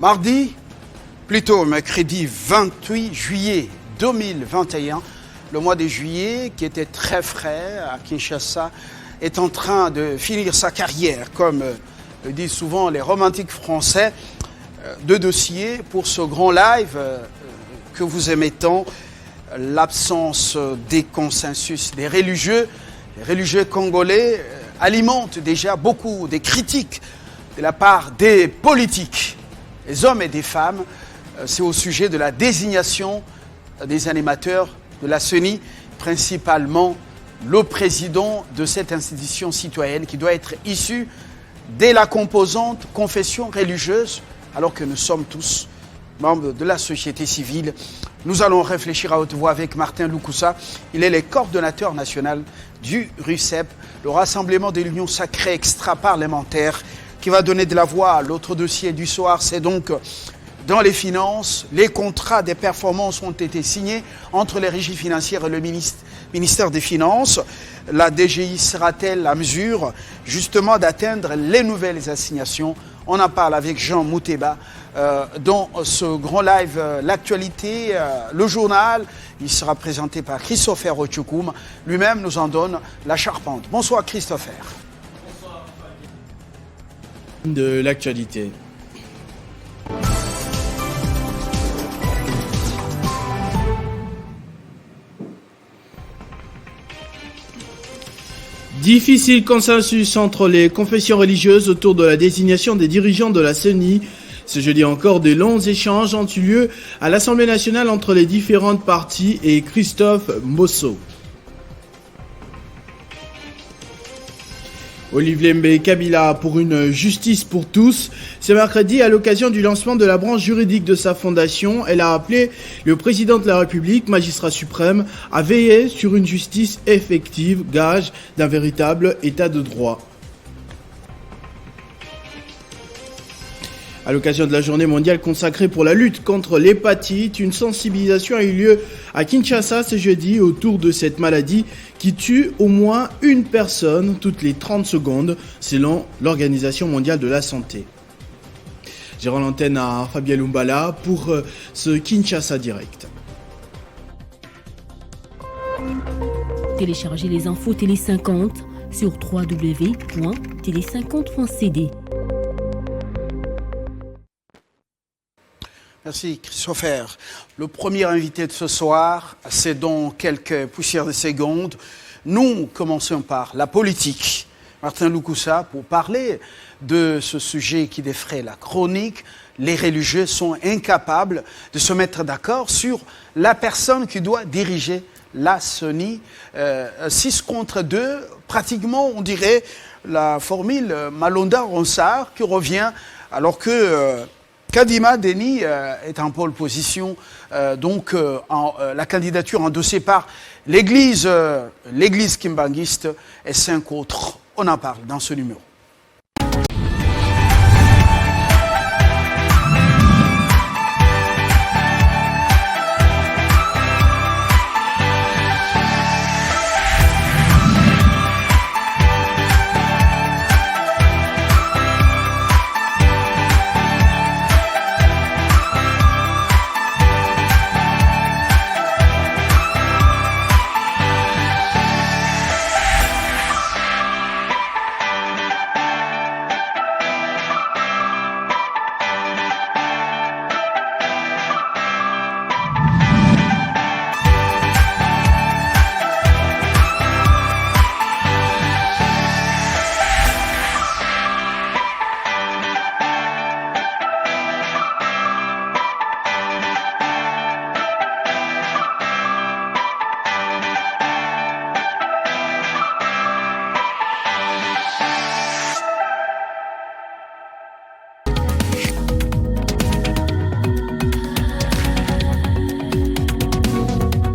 Mardi, plutôt mercredi 28 juillet 2021, le mois de juillet qui était très frais à Kinshasa est en train de finir sa carrière, comme le disent souvent les romantiques français. Deux dossiers pour ce grand live que vous aimez tant, l'absence des consensus des religieux. Les religieux congolais alimentent déjà beaucoup des critiques de la part des politiques, des hommes et des femmes. C'est au sujet de la désignation des animateurs de la CENI, principalement le président de cette institution citoyenne qui doit être issu de la composante confession religieuse, alors que nous sommes tous membres de la société civile. Nous allons réfléchir à haute voix avec Martin Lukusa. Il est le coordonnateur national du RUCEP, le Rassemblement de l'Union sacrée extra-parlementaire, qui va donner de la voix à l'autre dossier du soir. C'est donc dans les finances. Les contrats des performances ont été signés entre les régies financières et le ministère des Finances. La DGI sera-t-elle à mesure justement d'atteindre les nouvelles assignations? On en parle avec Jean Mouteba dans ce grand live, l'actualité, le journal. Il sera présenté par Christopher Ochukoum. Lui-même nous en donne la charpente. Bonsoir Christopher. Bonsoir. De l'actualité. Difficile consensus entre les confessions religieuses autour de la désignation des dirigeants de la CENI. Ce jeudi encore, de longs échanges ont eu lieu à l'Assemblée nationale entre les différentes parties et Christophe Mosso. Olivier Lembe Kabila pour une justice pour tous. Ce mercredi, à l'occasion du lancement de la branche juridique de sa fondation, elle a appelé le président de la République, magistrat suprême, à veiller sur une justice effective, gage d'un véritable état de droit. À l'occasion de la journée mondiale consacrée pour la lutte contre l'hépatite, une sensibilisation a eu lieu à Kinshasa ce jeudi autour de cette maladie qui tue au moins une personne toutes les 30 secondes selon l'Organisation mondiale de la santé. J'ai rendu l'antenne à Fabien Lumbala pour ce Kinshasa Direct. Téléchargez les infos Télé 50 sur www.tele50.cd. Merci Christopher. Le premier invité de ce soir, c'est dans quelques poussières de secondes. Nous commençons par la politique. Martin Lukusa, pour parler de ce sujet qui défraie la chronique, les religieux sont incapables de se mettre d'accord sur la personne qui doit diriger la CENI. 6 contre 2, pratiquement on dirait la formule Malonda-Ronsard qui revient alors que... Kadima Deni est en pole position, la candidature endossée par l'église kimbanguiste et 5 autres. On en parle dans ce numéro.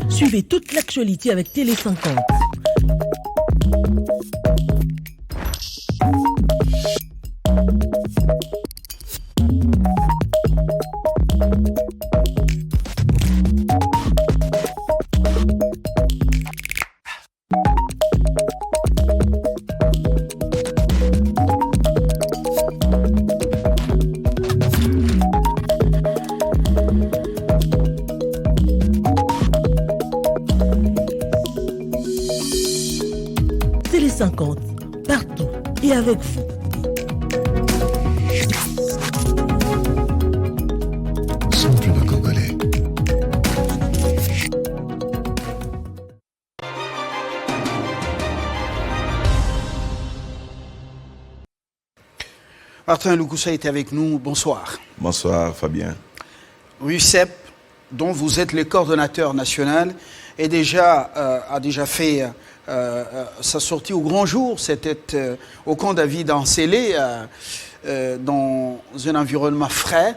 Suivez toute l'actualité avec Télé 50. 50, partout et avec vous. Sample de Congolais. Martin Loukoussa est avec nous. Bonsoir. Bonsoir Fabien. RUCEP, dont vous êtes le coordonnateur national, a déjà fait sa sortie au grand jour. C'était au camp David Ancélé, dans un environnement frais.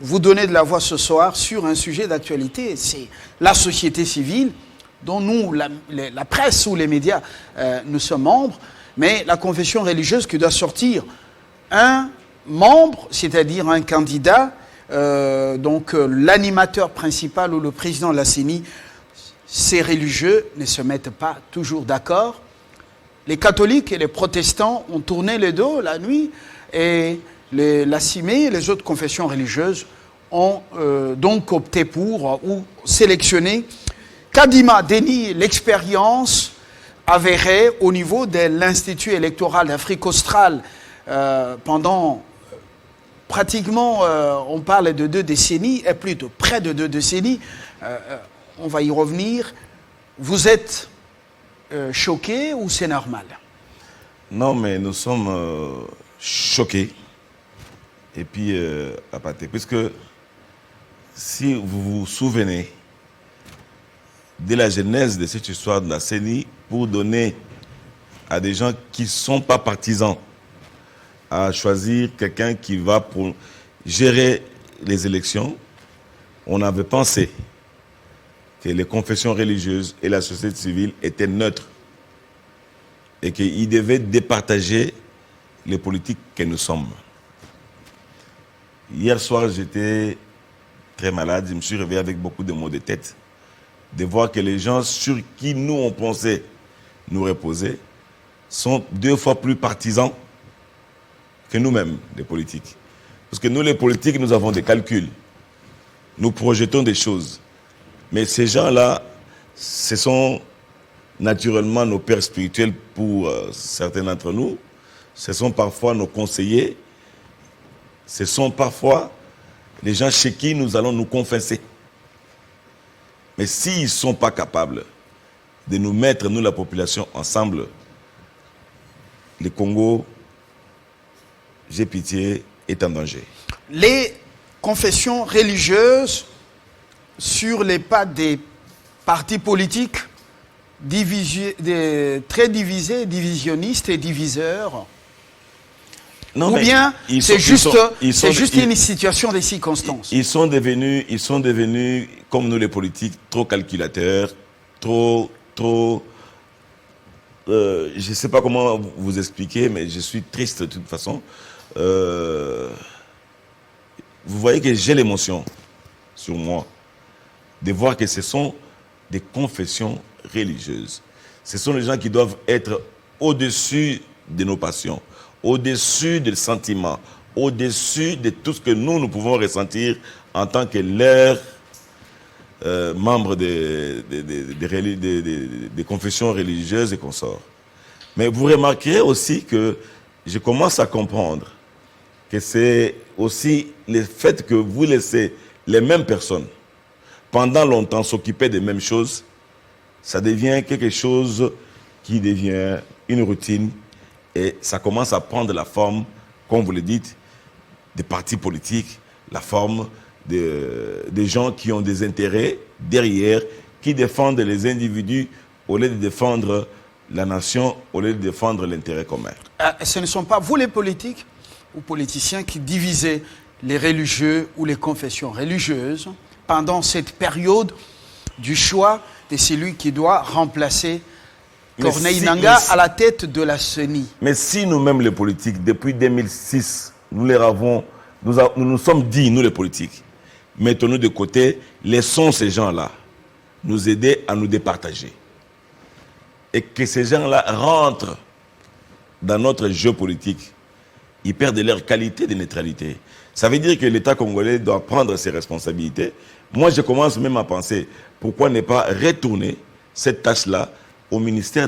Vous donnez de la voix ce soir sur un sujet d'actualité. C'est la société civile, dont nous, la presse ou les médias, nous sommes membres. Mais la confession religieuse qui doit sortir un membre, c'est-à-dire un candidat, l'animateur principal ou le président de la CENI, ces religieux ne se mettent pas toujours d'accord. Les catholiques et les protestants ont tourné le dos la nuit et la CIME et les autres confessions religieuses ont donc opté pour ou sélectionné Kadima Deni, l'expérience avérée au niveau de l'Institut électoral d'Afrique australe pendant pratiquement, on parle de 2 décennies, et plutôt près de 2 décennies. On va y revenir. Vous êtes choqué ou c'est normal? Non, mais nous sommes choqués et puis appâtés. Puisque si vous vous souvenez de la genèse de cette histoire de la CENI, pour donner à des gens qui ne sont pas partisans à choisir quelqu'un qui va pour gérer les élections, on avait pensé que les confessions religieuses et la société civile étaient neutres et qu'ils devaient départager les politiques que nous sommes. Hier soir, j'étais très malade, je me suis réveillé avec beaucoup de maux de tête, de voir que les gens sur qui nous on pensait nous reposer sont 2 fois plus partisans que nous-mêmes, les politiques. Parce que nous, les politiques, nous avons des calculs. Nous projetons des choses. Mais ces gens-là, ce sont naturellement nos pères spirituels pour certains d'entre nous. Ce sont parfois nos conseillers. Ce sont parfois les gens chez qui nous allons nous confesser. Mais s'ils ne sont pas capables de nous mettre, nous, la population, ensemble, le Congo, j'ai pitié, est en danger. Les confessions religieuses sur les pas des partis politiques très divisés, divisionnistes et diviseurs. Non, ou bien c'est juste une situation des circonstances. Ils sont devenus, comme nous les politiques, trop calculateurs, trop... je ne sais pas comment vous expliquer, mais je suis triste de toute façon. Vous voyez que j'ai l'émotion sur moi de voir que ce sont des confessions religieuses. Ce sont les gens qui doivent être au-dessus de nos passions, au-dessus des sentiments, au-dessus de tout ce que nous pouvons ressentir en tant que leurs membres des confessions religieuses et consorts. Mais vous remarquerez aussi que je commence à comprendre que c'est aussi le fait que vous laissez les mêmes personnes pendant longtemps s'occuper des mêmes choses, ça devient quelque chose qui devient une routine et ça commence à prendre la forme, comme vous le dites, des partis politiques, la forme des gens qui ont des intérêts derrière, qui défendent les individus au lieu de défendre la nation, au lieu de défendre l'intérêt commun. Ce ne sont pas vous les politiques ou politiciens qui divisez les religieux ou les confessions religieuses pendant cette période du choix de celui qui doit remplacer Corneille Nangaa à la tête de la CENI. Mais si nous-mêmes les politiques, depuis 2006, nous nous sommes dit, nous les politiques, mettons-nous de côté, laissons ces gens-là nous aider à nous départager. Et que ces gens-là rentrent dans notre jeu politique, ils perdent leur qualité de neutralité. Ça veut dire que l'État congolais doit prendre ses responsabilités. Moi, je commence même à penser, pourquoi ne pas retourner cette tâche-là au ministère